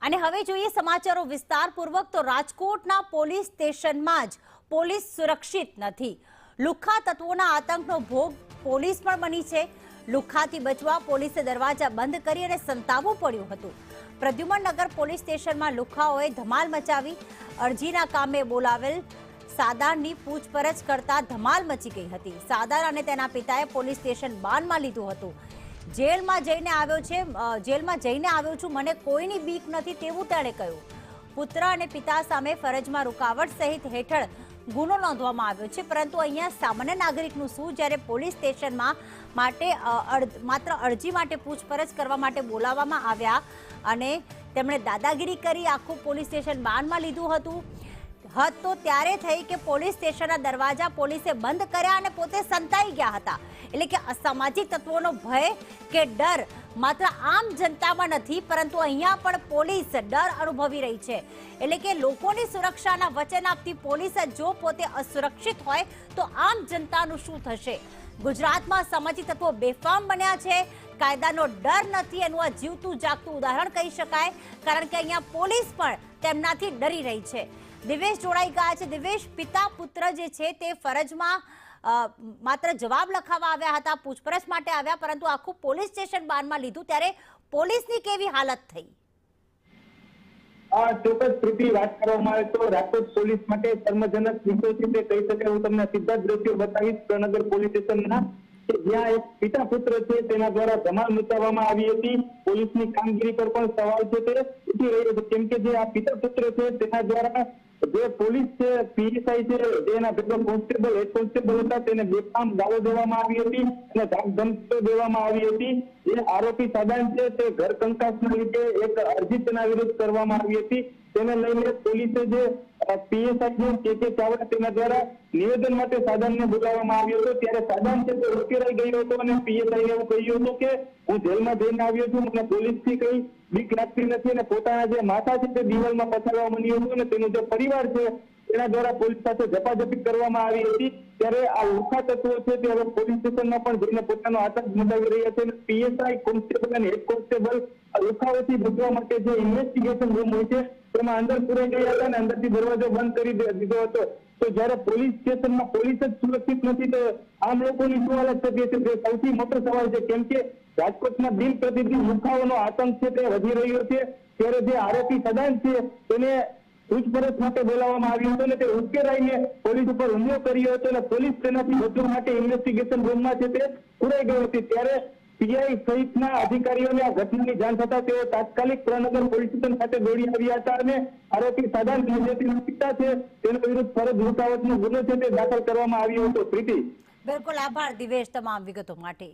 અને હવે જોઈએ સમાચારો વિસ્તારપૂર્વક તો રાજકોટના પોલીસ સ્ટેશનમાં જ પોલીસ સુરક્ષિત નથી। લુખ્ખા તત્વોના આતંકનો ભોગ પોલીસ પણ બની છે। લુખ્ખાથી બચવા પોલીસે દરવાજા બંધ કરી અને સંતાવવું પડ્યું હતું। પ્રદ્યુમનનગર પોલીસ સ્ટેશનમાં લુખ્ખાઓએ ધમાલ મચાવી। અરજીના કામે બોલાવેલ સાદારની પૂછપરછ કરતા ધમાલ મચી ગઈ હતી। સાદાર અને તેના પિતાએ પોલીસ સ્ટેશન બાનમાં લીધું હતું। જેલમાં જઈને આવ્યો છું, મને કોઈની બીક નથી તેવું તેણે કહ્યું। પુત્ર અને પિતા સામે ફરજમાં રૂકાવટ સહિત હેઠળ ગુનો નોંધવામાં આવ્યો છે, પરંતુ અહીંયા સામાન્ય નાગરિકનું શું, જ્યારે પોલીસ સ્ટેશનમાં માત્ર અરજી માટે પૂછપરછ કરવા માટે બોલાવવામાં આવ્યા અને તેમણે દાદાગીરી કરી આખું પોલીસ સ્ટેશન બાનમાં લીધું હતું। હદ તો ત્યારે થઈ કે પોલીસ સ્ટેશનના દરવાજા પોલીસે બંધ કર્યા અને પોતે સંતાઈ ગયા હતા। એટલે કે અસામાજિક તત્વોનો ભય કે ડર માત્ર આમ જનતામાં નથી, પરંતુ અહીંયા પણ પોલીસ ડર અનુભવી રહી છે। એટલે કે લોકોની સુરક્ષાના વચન આપતી પોલીસ જો પોતે અસુરક્ષિત હોય તો આમ જનતાનું શું થશે? ગુજરાતમાં સામાજિક તત્વો બેફામ બન્યા છે, કાયદાનો ડર નથી, એનું આ જીવતું જાગતું ઉદાહરણ કહી શકાય, કારણ કે અહીંયા પોલીસ પણ તેમનાથી ડરી રહી છે। દિવેશ જોડાઈ ગયા છે। દિવેશ, પિતા પુત્ર જે છે તે ફરજમાં માત્ર જવાબ લખાવવા આવ્યા હતા, પૂછપરછ માટે આવ્યા, પરંતુ આખું પોલીસ સ્ટેશન બાનમાં લીધું, ત્યારે પોલીસની કેવી હાલત થઈ? ચોક્કસ પ્રીતિ, વાત કરવામાં આવે તો રાજકોટ પોલીસ માટે શર્મજનક વિષય છે તે કહી શકાય। હું તમને સીધા જ દ્રશ્યો બતાવીશ પ્રનગર પોલીસ સ્ટેશનના, જ્યાં એક પિતા પુત્ર છે તેના દ્વારા ધમાલ મચાવવામાં આવી હતી। પોલીસની કામગીરી પર પણ સવાલ છે તે ઉઠી રહ્યો છે, કેમ કે જે આ પિતા પુત્ર છે તેના દ્વારા જે પોલીસ છે, પીએસઆઈ છે, જેના ભેગો કોન્સ્ટેબલ હેડ કોન્સ્ટેબલ હતા, તેને બેફામ ગાળો દેવામાં આવી હતી અને ધાકધમકીઓ દેવામાં આવી હતી। જે આરોપી સાદાન છે તે ઘર કંકાસના લીધે એક અરજી તેના વિરુદ્ધ કરવામાં આવી હતી, તેને લઈને પોલીસે જે પીએસઆઈ છે કે ચાવડા તેના દ્વારા નિવેદન માટે સાદાનને બોલાવવામાં આવ્યો હતો। ત્યારે સાદાન છે તે ઉશ્કેરાઈ ગયો હતો અને પીએસઆઈ એવું કહ્યું હતું કે હું જેલમાં જઈને આવ્યો છું, મને પોલીસથી કઈ બીક લાગતી નથી, અને પોતાના જે માથા છે તે દિવાલમાં પછાડવા માંડ્યો હતો અને તેનો જે પરિવાર છે તેના દ્વારા પોલીસ સાથે ઝપાઝપી કરવામાં આવી હતી। ત્યારે આ લુખ્ખા તત્વો છે તે હવે પોલીસ સ્ટેશનમાં પણ જઈને પોતાનો આતંક મચાવી રહ્યા છે। પીએસઆઈ, કોન્સ્ટેબલ અને હેડ કોન્સ્ટેબલ લુખ્ખાઓથી બચવા માટે જે ઇન્વેસ્ટિગેશન રૂમ હોય છે તેમાં અંદર પુરાઈ ગયા હતા અને અંદરથી દરવાજો બંધ કરી દીધો હતો। તો જ્યારે પોલીસ સ્ટેશનમાં પોલીસ જ સુરક્ષિત નથી તો આમ લોકોની શું હાલત થતી હશે તે સૌથી મોટો સવાલ છે, કેમ કે રાજકોટના બિન પ્રતિબંધિત લુખ્ખાઓનો આતંક છે તે વધી રહ્યો છે। ત્યારે જે આરોપી સદાન છે તેને પૂછપરછ માટે બોલાવવામાં આવ્યો હતો અને તે ઉશ્કેરાઈને પોલીસ ઉપર હુમલો કર્યો હતો અને પોલીસ તેનાથી બચવા માટે ઇન્વેસ્ટિગેશન રૂમમાં છે તે પુરાઈ ગઈ હતી। ત્યારે પીઆઈ સહિતના અધિકારીઓને આ ઘટનાની જાણ થતા તેઓ તાત્કાલિક પ્રનગર પોલીસ સ્ટેશન ખાતે દોડી આવ્યા હતા અને આરોપી સાદાન જે તેના પિતા છે તેના વિરુદ્ધ ફરજ રૂકાવટનો ગુનો છે તે દાખલ કરવામાં આવ્યો હતો। પ્રીતિ, બિલકુલ આભાર દિવેશ તમામ વિગતો માટે।